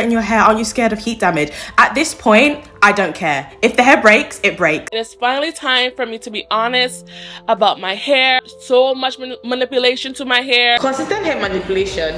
in your hair? Are you scared of heat damage? At this point, I don't care. If the hair breaks, it breaks. It's finally time for me to be honest about my hair. So much manipulation to my hair. Consistent hair manipulation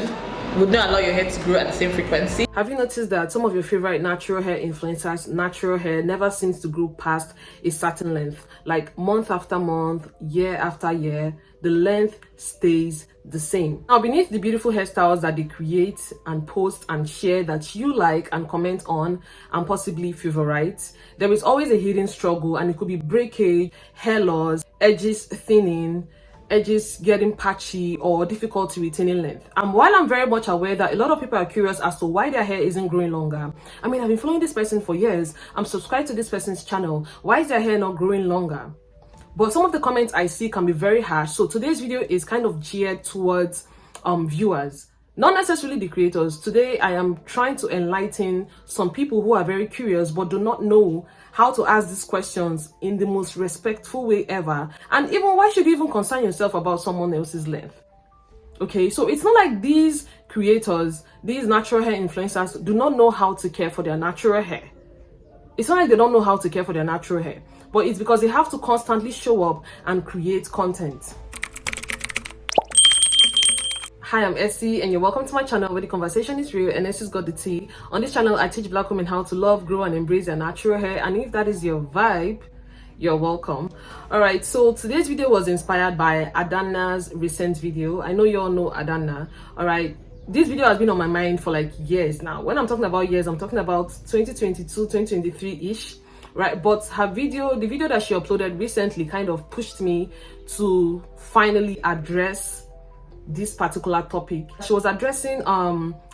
would not allow your hair to grow at the same frequency. Have you noticed that some of your favorite natural hair influencers, natural hair never seems to grow past a certain length? Like month after month, year after year, the length stays the same. Now, beneath the beautiful hairstyles that they create and post and share that you like and comment on and possibly favorite, there is always a hidden struggle, and it could be breakage, hair loss, edges thinning, edges getting patchy, or difficulty retaining length. And while I'm very much aware that a lot of people are curious as to why their hair isn't growing longer, I mean, I've been following this person for years, I'm subscribed to this person's channel, why is their hair not growing longer? But some of the comments I see can be very harsh. So today's video is kind of geared towards viewers, not necessarily the creators. Today I am trying to enlighten some people who are very curious but do not know how to ask these questions in the most respectful way ever. And even, why should you even concern yourself about someone else's length? Okay, so it's not like these creators, these natural hair influencers, do not know how to care for their natural hair. It's not like they don't know how to care for their natural hair, but it's because they have to constantly show up and create content. Hi, I'm Essie, and you're welcome to my channel where the conversation is real and Essie's got the tea. On this channel, I teach Black women how to love, grow, and embrace their natural hair. And if that is your vibe, you're welcome. Alright, so today's video was inspired by Adanna's recent video. I know you all know Adanna. Alright, this video has been on my mind for like years now. When I'm talking about years, I'm talking about 2022, 2023-ish. Right, but the video that she uploaded recently kind of pushed me to finally address this particular topic. She was addressing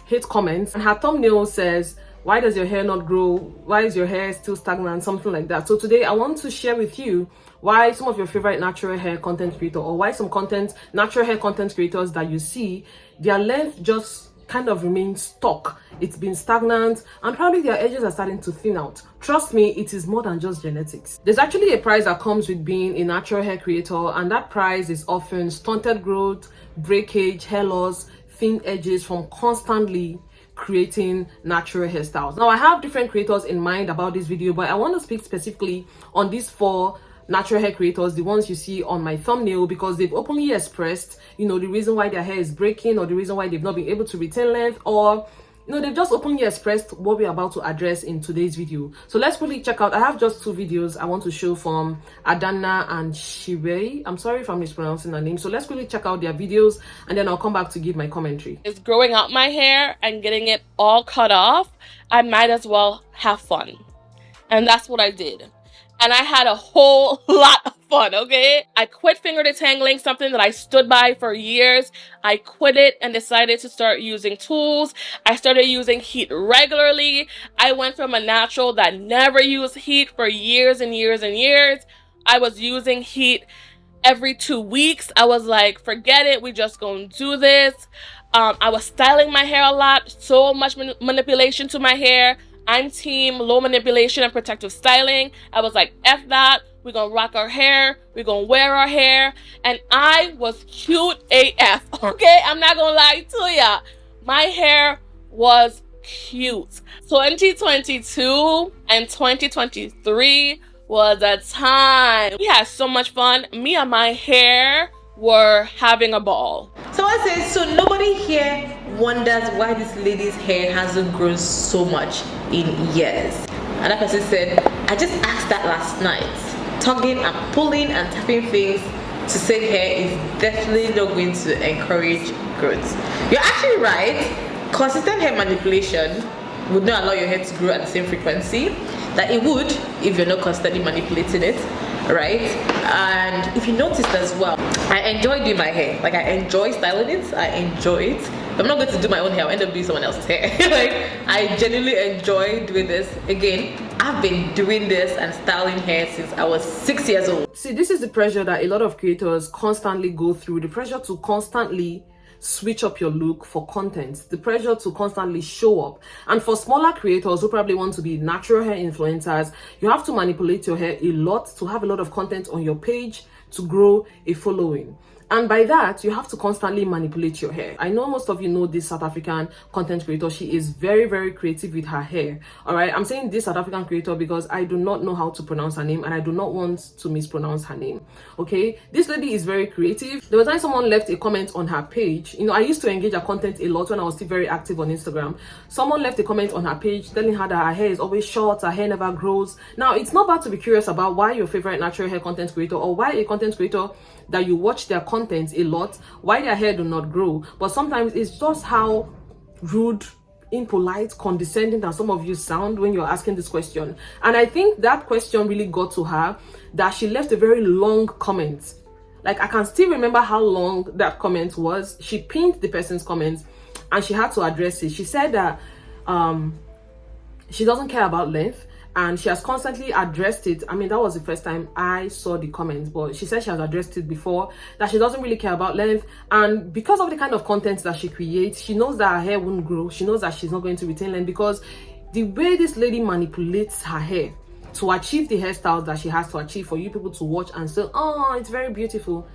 hate comments, and her thumbnail says, why does your hair not grow? Why is your hair still stagnant? Something like that. So today I want to share with you why some of your favorite natural hair content creators, or why some natural hair content creators that you see, their length just kind of remains stuck. It's been stagnant, and probably their edges are starting to thin out. Trust me, it is more than just genetics. There's actually a price that comes with being a natural hair creator, and that price is often stunted growth, breakage, hair loss, thin edges from constantly creating natural hairstyles. Now, I have different creators in mind about this video, but I want to speak specifically on these 4 natural hair creators, the ones you see on my thumbnail, because they've openly expressed, the reason why their hair is breaking, or the reason why they've not been able to retain length, or they've just openly expressed what we're about to address in today's video. So let's quickly check out. I have just 2 videos I want to show from Adanna and Shirei. I'm sorry if I'm mispronouncing her name. So let's quickly check out their videos, and then I'll come back to give my commentary. It's growing out my hair and getting it all cut off. I might as well have fun. And that's what I did. And I had a whole lot of fun, okay? I quit finger detangling, something that I stood by for years. I quit it and decided to start using tools. I started using heat regularly. I went from a natural that never used heat for years and years and years. I was using heat every 2 weeks. I was like, forget it, we just gonna do this. I was styling my hair a lot, so much manipulation to my hair. I'm team low manipulation and protective styling. I was like, F that. We're going to rock our hair. We're going to wear our hair. And I was cute AF. Okay? I'm not going to lie to ya. My hair was cute. 2022 and 2023 was a time. We had so much fun. Me and my hair were having a ball. Someone says, so nobody here wonders why this lady's hair hasn't grown so much in years. And that person said, I just asked that last night, tugging and pulling and tapping things to save hair is definitely not going to encourage growth. You're actually right. Consistent hair manipulation would not allow your hair to grow at the same frequency that it would if you're not constantly manipulating it, right? And if you noticed as well, I enjoy doing my hair. Like, I enjoy styling it. I enjoy it. I'm not going to do my own hair. I'll end up doing someone else's hair. Like, I genuinely enjoy doing this. Again, I've been doing this and styling hair since I was 6 years old. See, this is the pressure that a lot of creators constantly go through. The pressure to constantly switch up your look for content, the pressure to constantly show up. And for smaller creators who probably want to be natural hair influencers, you have to manipulate your hair a lot to have a lot of content on your page to grow a following. And by that, you have to constantly manipulate your hair. I know most of you know this South African content creator. She is very, very creative with her hair. All right. I'm saying this South African creator because I do not know how to pronounce her name and I do not want to mispronounce her name. Okay. This lady is very creative. There was time someone left a comment on her page. You know, I used to engage her content a lot when I was still very active on Instagram. Someone left a comment on her page telling her that her hair is always short, her hair never grows. Now, it's not bad to be curious about why your favorite natural hair content creator or why a content creator that you watch their content a lot, why their hair do not grow. But sometimes it's just how rude, impolite, condescending that some of you sound when you're asking this question. And I think that question really got to her, that she left a very long comment. Like, I can still remember how long that comment was. She pinned the person's comment and she had to address it. She said that she doesn't care about length, and she has constantly addressed it. I mean, that was the first time I saw the comments, but she said she has addressed it before, that she doesn't really care about length. And because of the kind of content that she creates, she knows that her hair won't grow. She knows that she's not going to retain length, because the way this lady manipulates her hair to achieve the hairstyles that she has to achieve for you people to watch and say, oh, it's very beautiful.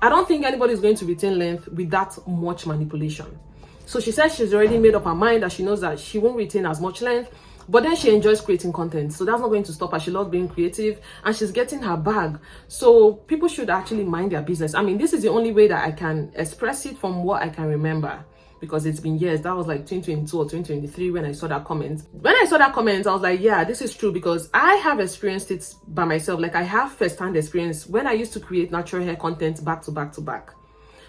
I don't think anybody's going to retain length with that much manipulation. So she says she's already made up her mind that she knows that she won't retain as much length. But then she enjoys creating content, so that's not going to stop her. She loves being creative and she's getting her bag. So people should actually mind their business. I mean, this is the only way that I can express it from what I can remember, because it's been years. That was like 2022 or 2023 when I saw that comment. When I saw that comment, I was like, yeah, this is true, because I have experienced it by myself. Like, I have first-hand experience when I used to create natural hair content back to back to back.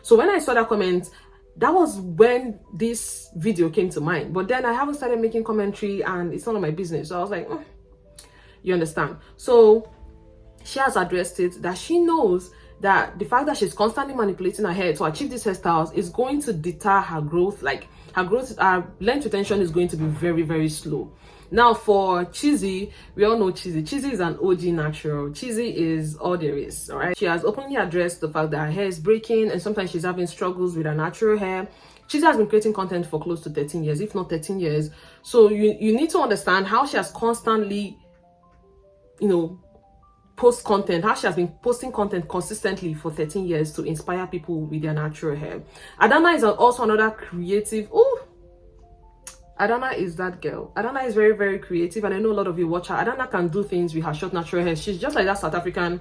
So when I saw that comment, that was when this video came to mind. But then I haven't started making commentary and it's none of my business. So I was like, you understand? So she has addressed it, that she knows that the fact that she's constantly manipulating her hair to achieve these hairstyles is going to deter her growth. Like, her length retention is going to be very, very slow. Now, for Chizzy, we all know Chizzy. Chizzy is an OG natural. Chizzy is all there is, all right? She has openly addressed the fact that her hair is breaking and sometimes she's having struggles with her natural hair. Chizzy has been creating content for close to 13 years, if not 13 years. So you need to understand how she has constantly, post content, how she has been posting content consistently for 13 years to inspire people with their natural hair. Adana is also another creative. Adana is that girl. Adana is very, very creative, and I know a lot of you watch her. Adana can do things with her short natural hair. She's just like that South African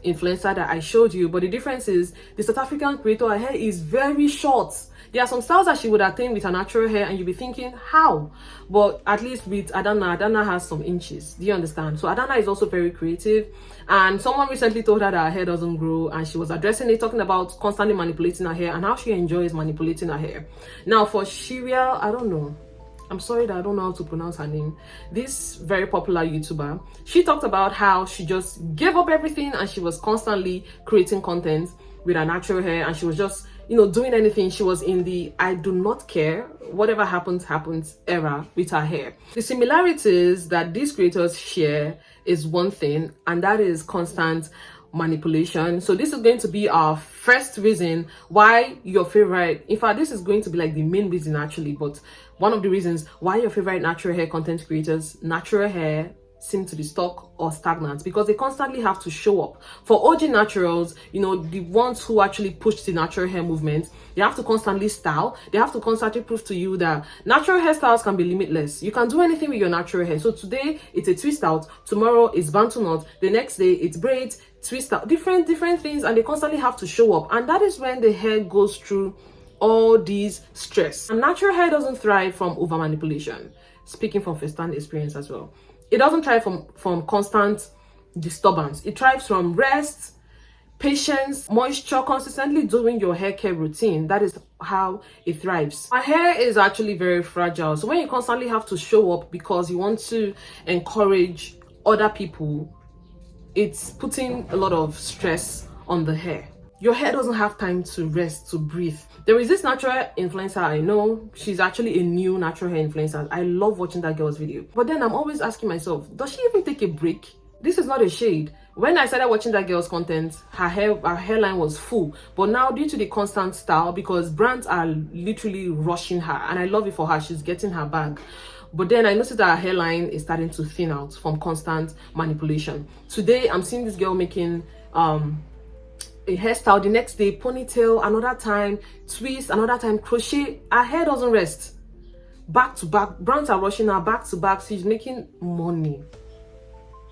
influencer that I showed you, but the difference is the South African creator, her hair is very short. There are some styles that she would attain with her natural hair and you'll be thinking, how? But at least with Adana has some inches. Do you understand? So Adana is also very creative, and someone recently told her that her hair doesn't grow, and she was addressing it, talking about constantly manipulating her hair and how she enjoys manipulating her hair. Now for Shiriel, I don't know. I'm sorry that I don't know how to pronounce her name. This very popular YouTuber, she talked about how she just gave up everything and she was constantly creating content with her natural hair, and she was just, doing anything. She was in the I do not care, whatever happens, happens era with her hair. The similarities that these creators share is one thing, and that is constant manipulation. So this is going to be our first reason why your favorite, in fact, this is going to be like the main reason actually, but one of the reasons why your favorite natural hair content creators, natural hair seem to be stuck or stagnant, because they constantly have to show up. For OG naturals, the ones who actually push the natural hair movement, they have to constantly style. They have to constantly prove to you that natural hairstyles can be limitless. You can do anything with your natural hair. So today it's a twist out, tomorrow it's bantu knot, the next day it's braids, twist out, different things, and they constantly have to show up. And that is when the hair goes through all these stress. And natural hair doesn't thrive from over manipulation. Speaking from first-hand experience as well. It doesn't thrive from constant disturbance. It thrives from rest, patience, moisture, consistently doing your hair care routine. That is how it thrives. Our hair is actually very fragile. So when you constantly have to show up because you want to encourage other people, it's putting a lot of stress on the hair. Your hair doesn't have time to rest, to breathe. There is this natural influencer I know. She's actually a new natural hair influencer. I love watching that girl's video. But then I'm always asking myself, does she even take a break? This is not a shade. When I started watching that girl's content, her hairline was full. But now, due to the constant style, because brands are literally rushing her, and I love it for her, she's getting her bag. But then I noticed that her hairline is starting to thin out from constant manipulation. Today, I'm seeing this girl making a hairstyle, the next day ponytail, another time twist, another time crochet. Her hair doesn't rest. Back to back, brands are rushing her back to back. She's making money,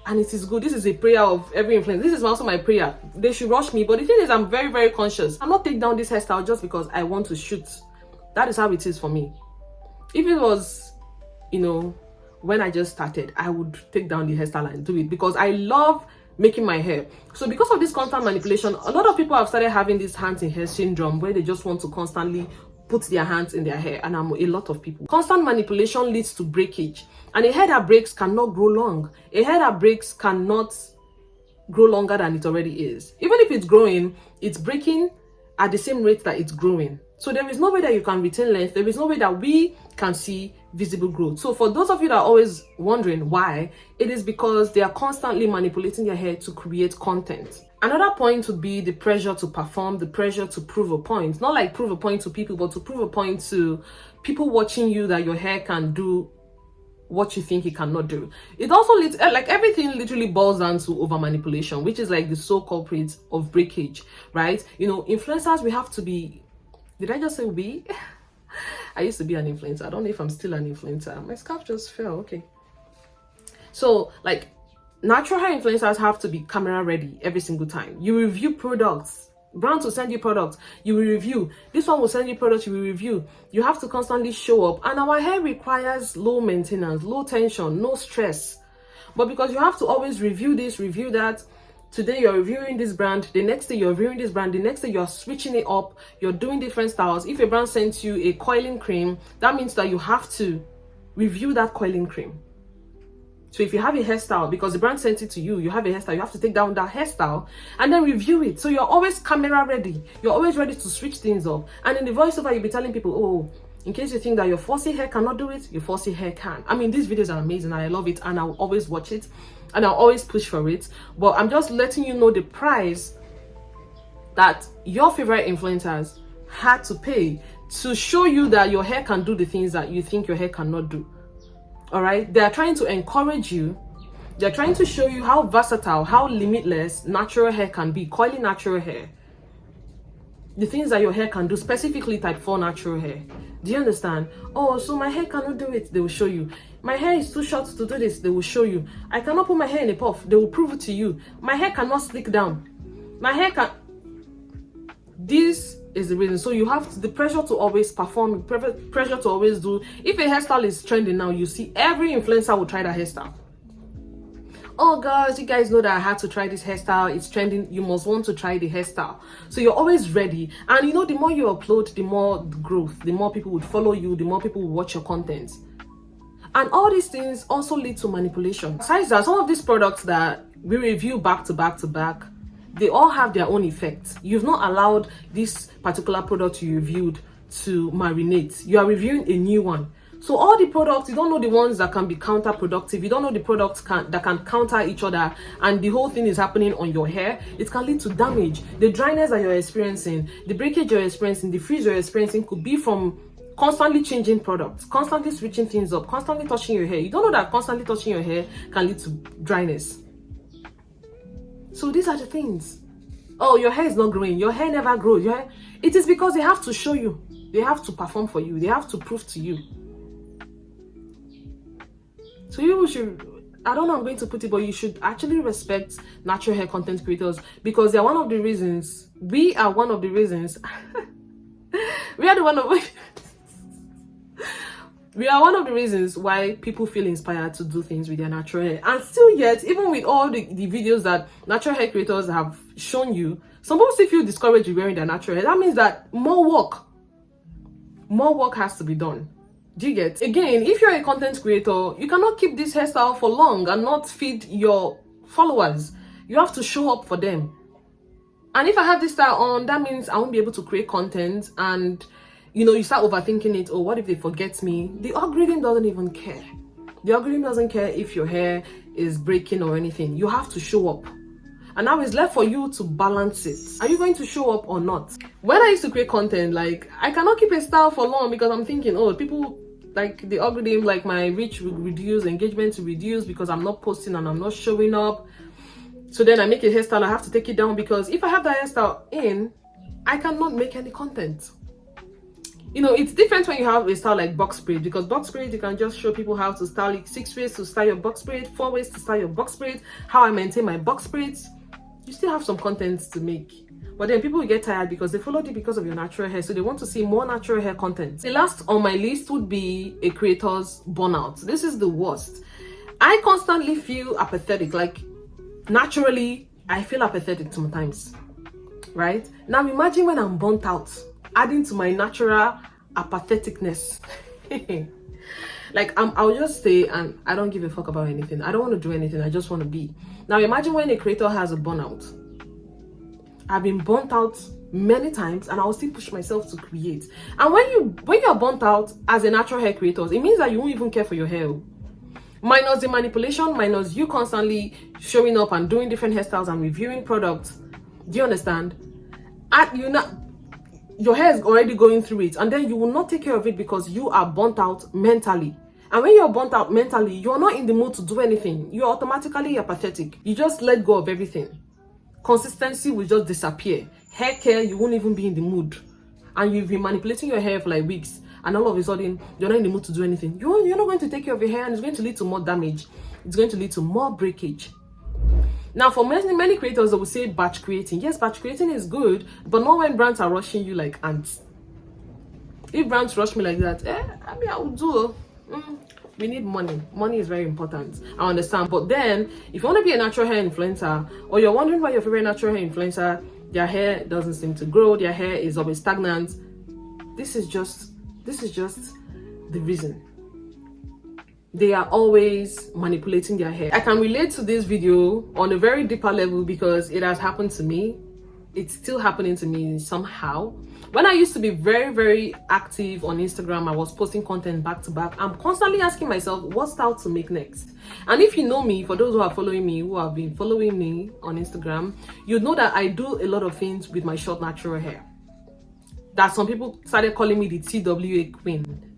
and it is good. This is a prayer of every influencer. This is also my prayer. They should rush me, but the thing is, I'm very, very conscious. I'm not taking down this hairstyle just because I want to shoot. That is how it is for me. If it was, you know, when I just started, I would take down the hairstyle and do it because I love making my hair. So because of this constant manipulation, a lot of people have started having this hands in hair syndrome where they just want to constantly put their hands in their hair, and I'm a lot of people. Constant manipulation leads to breakage, and a hair that breaks cannot grow long. A hair that breaks cannot grow longer than it already is. Even if it's growing, it's breaking at the same rate that it's growing. So there is no way that you can retain length. There is no way that we can see visible growth. So for those of you that are always wondering why, it is because they are constantly manipulating their hair to create content. Another point would be the pressure to perform, the pressure to prove a point. Not like prove a point to people, but to prove a point to people watching you that your hair can do what you think it cannot do. It also leads, like everything literally boils down to over manipulation, which is like the sole culprit of breakage, right? You know, influencers, we have to be, did I just say we? I used to be an influencer. I don't know if I'm still an influencer. My scarf just fell. Okay. So like natural hair influencers have to be camera ready every single time. You review products. Brands will send you products. You will review. This one will send you products. You will review. You have to constantly show up. And our hair requires low maintenance, low tension, no stress. But because you have to always review this, review that. Today you're reviewing this brand, the next day you're reviewing this brand, the next day you're switching it up, you're doing different styles. If a brand sends you a coiling cream, that means that you have to review that coiling cream. So if you have a hairstyle, because the brand sent it to you, you have a hairstyle, you have to take down that hairstyle and then review it. So you're always camera ready. You're always ready to switch things up. And in the voiceover, you'll be telling people, oh, in case you think that your fussy hair cannot do it, your fussy hair can. I mean, these videos are amazing and I love it and I'll always watch it. And I'll always push for it. But I'm just letting you know the price that your favorite influencers had to pay to show you that your hair can do the things that you think your hair cannot do. All right? They are trying to encourage you. They're trying to show you how versatile, how limitless natural hair can be. Coiling natural hair. The things that your hair can do, specifically type 4 natural hair. Do you understand? Oh, so my hair cannot do it. They will show you. My hair is too short to do this. They will show you. I cannot put my hair in a puff. They will prove it to you. My hair cannot slick down. My hair can... This is the reason. So you have the pressure to always perform, pressure to always do. If a hairstyle is trending now, you see every influencer will try that hairstyle. Oh guys, you guys know that I had to try this hairstyle. It's trending. You must want to try the hairstyle. So you're always ready. And you know, the more you upload, the more growth, the more people would follow you, the more people will watch your content. And all these things also lead to manipulation. Besides that, some of these products that we review back to back to back, they all have their own effects. You've not allowed this particular product you reviewed to marinate. You are reviewing a new one. So all the products, you don't know the ones that can be counterproductive. You don't know the products that can counter each other, and the whole thing is happening on your hair. It can lead to damage. The dryness that you're experiencing, the breakage you're experiencing, the frizz you're experiencing could be from constantly changing products, constantly switching things up, constantly touching your hair. You don't know that constantly touching your hair can lead to dryness. So these are the things. Oh, your hair is not growing. Your hair never grows. Your hair, it is because they have to show you. They have to perform for you. They have to prove to you. So you should, I don't know how I'm going to put it, but you should actually respect natural hair content creators, because they're one of the reasons, we are one of the reasons, we are one of the reasons why people feel inspired to do things with their natural hair. And still yet, even with all the videos that natural hair creators have shown you, some people still feel discouraged with wearing their natural hair. That means that more work has to be done. Do you get? Again, if you're a content creator, you cannot keep this hairstyle for long and not feed your followers. You have to show up for them. And if I have this style on, that means I won't be able to create content, and you know, you start overthinking it. Oh, what if they forget me? The algorithm doesn't even care. The algorithm doesn't care if your hair is breaking or anything. You have to show up. And now it's left for you to balance it. Are you going to show up or not? When I used to create content, like, I cannot keep a style for long because I'm thinking, oh, people, like, the algorithm, like, my reach will reduce, engagement will reduce because I'm not posting and I'm not showing up. So then I make a hairstyle, I have to take it down, because if I have that hairstyle in, I cannot make any content. You know, it's different when you have a style like box braid, because box braid, you can just show people how to style it. 6 ways to style your box braid, 4 ways to style your box braid, how I maintain my box braids. You still have some content to make. But then people will get tired because they followed it because of your natural hair. So they want to see more natural hair content. The last on my list would be a creator's burnout. This is the worst. I constantly feel apathetic. Like, naturally, I feel apathetic sometimes. Right? Now imagine when I'm burnt out, adding to my natural apatheticness. Like, I'll just stay and I don't give a fuck about anything. I don't want to do anything. I just want to be. Now imagine when a creator has a burnout. I've been burnt out many times and I'll still push myself to create. And when you're burnt out as a natural hair creator, it means that you won't even care for your hair. Minus the manipulation, minus you constantly showing up and doing different hairstyles and reviewing products. Do you understand? Your hair is already going through it, and then you will not take care of it because you are burnt out mentally. And when you're burnt out mentally, you're not in the mood to do anything. You're automatically apathetic. You just let go of everything. Consistency will just disappear. Hair care, you won't even be in the mood. And you've been manipulating your hair for like weeks, and all of a sudden, you're not in the mood to do anything. You're not going to take care of your hair, and it's going to lead to more damage. It's going to lead to more breakage. Now, for many creators, they will say batch creating. Yes, batch creating is good, but not when brands are rushing you like ants. If brands rush me like that, I will do. We need money. Money is very important. I understand. But then, if you want to be a natural hair influencer, or you're wondering why your favorite natural hair influencer, their hair doesn't seem to grow, their hair is always stagnant, this is just the reason. They are always manipulating their hair. I can relate to this video on a very deeper level because it has happened to me. It's still happening to me somehow. When I used to be very, very active on Instagram, I was posting content back to back. I'm constantly asking myself, what style to make next? And if you know me, for those who are following me, who have been following me on Instagram, you know that I do a lot of things with my short natural hair. That some people started calling me the TWA queen.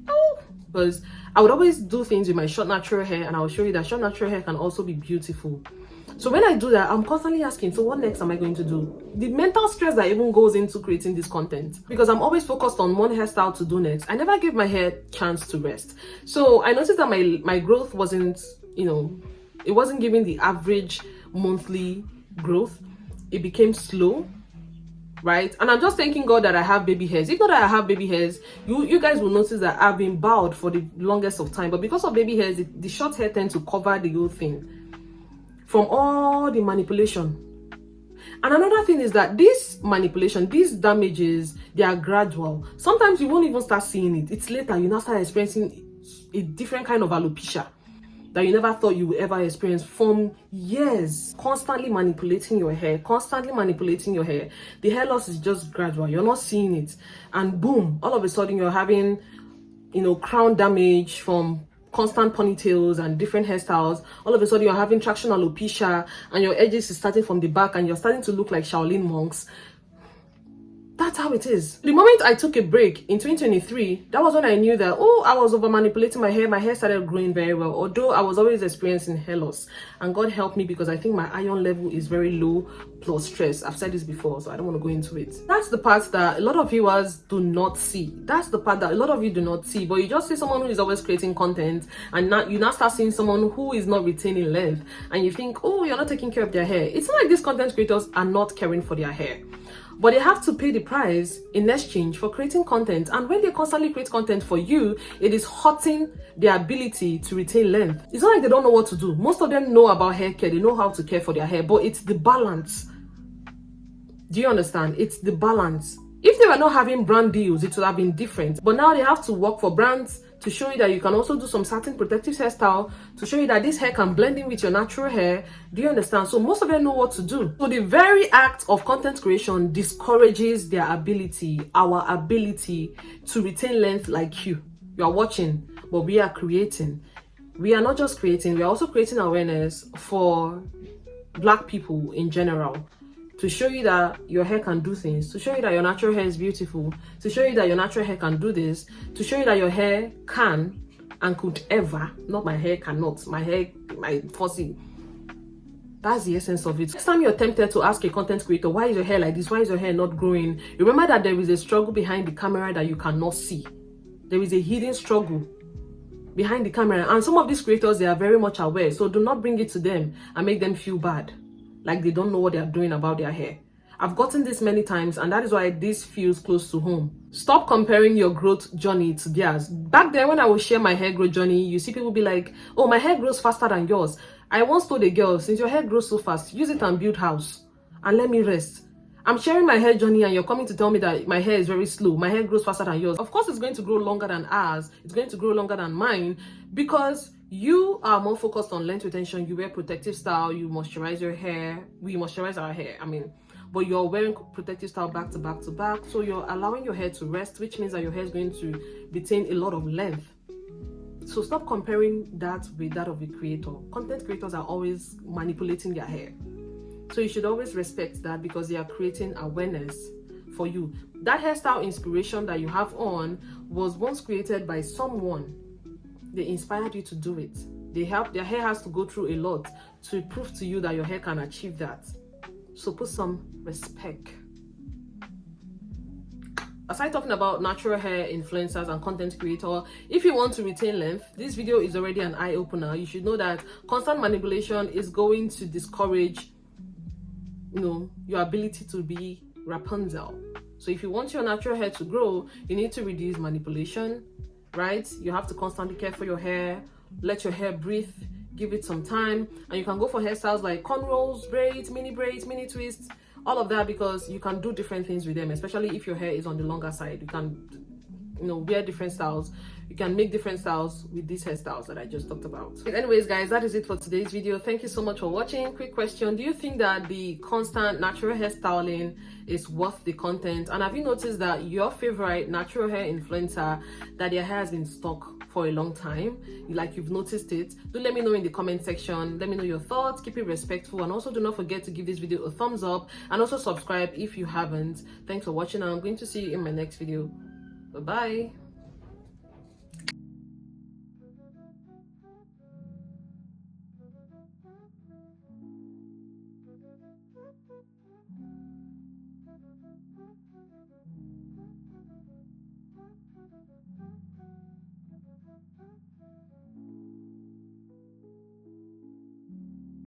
Because I would always do things with my short natural hair, and I will show you that short natural hair can also be beautiful. So when I do that, I'm constantly asking, so what next am I going to do? The mental stress that even goes into creating this content, because I'm always focused on one hairstyle to do next. I never gave my hair chance to rest. So I noticed that my growth wasn't, it wasn't giving the average monthly growth. It became slow. Right? And I'm just thanking God that I have baby hairs. If not that I have baby hairs, you guys will notice that I've been bald for the longest of time. But because of baby hairs, the short hair tends to cover the whole thing from all the manipulation. And another thing is that this manipulation, these damages, they are gradual. Sometimes you won't even start seeing it. It's later you now start experiencing a different kind of alopecia that you never thought you would ever experience from years. Constantly manipulating your hair, the hair loss is just gradual. You're not seeing it, and boom, all of a sudden you're having crown damage from constant ponytails and different hairstyles. All of a sudden you're having traction alopecia, and your edges is starting from the back, and you're starting to look like Shaolin monks. That's how it is. The moment I took a break in 2023, that was when I knew that, I was over manipulating my hair. My hair started growing very well, although I was always experiencing hair loss. And God helped me, because I think my iron level is very low plus stress. I've said this before, so I don't want to go into it. That's the part that a lot of viewers do not see. That's the part that a lot of you do not see. But you just see someone who is always creating content, and now you now start seeing someone who is not retaining length, and you think, you're not taking care of their hair. It's not like these content creators are not caring for their hair, but they have to pay the price in exchange for creating content. And when they constantly create content for you, it is hurting their ability to retain length. It's not like they don't know what to do. Most of them know about hair care. They know how to care for their hair, but it's the balance. Do you understand? It's the balance. If they were not having brand deals, it would have been different. But now they have to work for brands to show you that you can also do some certain protective hairstyle, to show you that this hair can blend in with your natural hair. Do you understand? So most of them know what to do. So the very act of content creation discourages their ability, our ability to retain length like you. You are watching, but we are creating. We are not just creating, we are also creating awareness for Black people in general. To show you that your hair can do things, to show you that your natural hair is beautiful, to show you that your natural hair can do this, to show you that your hair can and could ever, not my hair cannot, my hair, my fussy, That's the essence of it. Next time you're tempted to ask a content creator, why is your hair like this? Why is your hair not growing? Remember that there is a struggle behind the camera that you cannot see. There is a hidden struggle behind the camera. And some of these creators, they are very much aware. So do not bring it to them and make them feel bad, like they don't know what they are doing about their hair. I've gotten this many times, and that is why this feels close to home. Stop comparing your growth journey to theirs. Back then, when I would share my hair growth journey, you see people be like, oh, my hair grows faster than yours. I once told a girl, since your hair grows so fast, use it and build house and let me rest. I'm sharing my hair journey and you're coming to tell me that my hair is very slow. My hair grows faster than yours. Of course, it's going to grow longer than ours. It's going to grow longer than mine because you are more focused on length retention. You wear protective style. You moisturize your hair. We moisturize our hair. But you're wearing protective style back to back to back. So you're allowing your hair to rest, which means that your hair is going to retain a lot of length. So stop comparing that with that of a creator. Content creators are always manipulating their hair. So you should always respect that because they are creating awareness for you. That hairstyle inspiration that you have on was once created by someone. They inspired you to do it. Their hair has to go through a lot to prove to you that your hair can achieve that. So put some respect. Aside talking about natural hair influencers and content creator, if you want to retain length, this video is already an eye-opener. You should know that constant manipulation is going to discourage your ability to be Rapunzel. So if you want your natural hair to grow, you need to reduce manipulation, right? You have to constantly care for your hair, let your hair breathe, give it some time, and you can go for hairstyles like cornrows, braids, mini twists, all of that, because you can do different things with them, especially if your hair is on the longer side. You can wear different styles. You can make different styles with these hairstyles that I just talked about. Anyways, guys, that is it for today's video. Thank you so much for watching. Quick question: do you think that the constant natural hairstyling is worth the content? And have you noticed that your favorite natural hair influencer, that their hair has been stuck for a long time, like you've noticed it? Do let me know in the comment section. Let me know your thoughts. Keep it respectful, and also do not forget to give this video a thumbs up and also subscribe if you haven't. Thanks for watching, and I'm going to see you in my next video. Bye bye.